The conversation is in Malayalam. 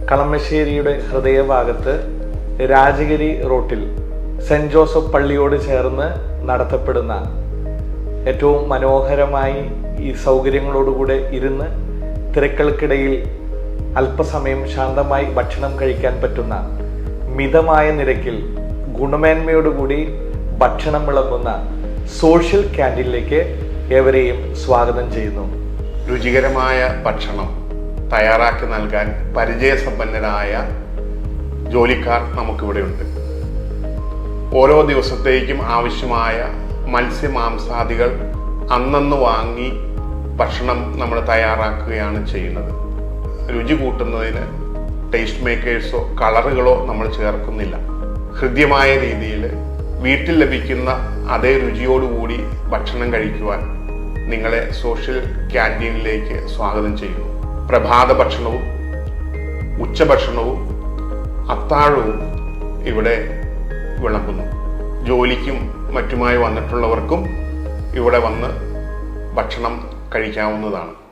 കളമശ്ശേരിയുടെ ഹൃദയഭാഗത്ത് രാജഗിരി റോട്ടിൽ സെന്റ് ജോസഫ് പള്ളിയോട് ചേർന്ന് നടത്തപ്പെടുന്ന ഏറ്റവും മനോഹരമായി ഈ സൗകര്യങ്ങളോടുകൂടെ ഇരുന്ന് തിരക്കുകൾക്കിടയിൽ അല്പസമയം ശാന്തമായി ഭക്ഷണം കഴിക്കാൻ പറ്റുന്ന മിതമായ നിരക്കിൽ ഗുണമേന്മയോടുകൂടി ഭക്ഷണം വിളമ്പുന്ന സോഷ്യൽ ക്യാൻറ്റീനിലേക്ക് ഏവരെയും സ്വാഗതം ചെയ്യുന്നു. രുചികരമായ ഭക്ഷണം തയ്യാറാക്കി നൽകാൻ പരിചയസമ്പന്നരായ ജോലിക്കാർ നമുക്കിവിടെയുണ്ട്. ഓരോ ദിവസത്തേക്കും ആവശ്യമായ മത്സ്യമാംസാദികൾ അന്നന്ന് വാങ്ങി ഭക്ഷണം നമ്മൾ തയ്യാറാക്കുകയാണ് ചെയ്യുന്നത്. രുചി കൂട്ടുന്നതിന് ടേസ്റ്റ് മേക്കേഴ്സോ കളറുകളോ നമ്മൾ ചേർക്കുന്നില്ല. ഹൃദ്യമായ രീതിയിൽ വീട്ടിൽ ലഭിക്കുന്ന അതേ രുചിയോടുകൂടി ഭക്ഷണം കഴിക്കുവാൻ നിങ്ങളെ സോഷ്യൽ ക്യാൻറ്റീനിലേക്ക് സ്വാഗതം ചെയ്യുന്നു. പ്രഭാത ഭക്ഷണവും ഉച്ചഭക്ഷണവും അത്താഴവും ഇവിടെ വിളമ്പുന്നു. ജോലിക്കും മറ്റുമായി വന്നിട്ടുള്ളവർക്കും ഇവിടെ വന്ന് ഭക്ഷണം കഴിക്കാവുന്നതാണ്.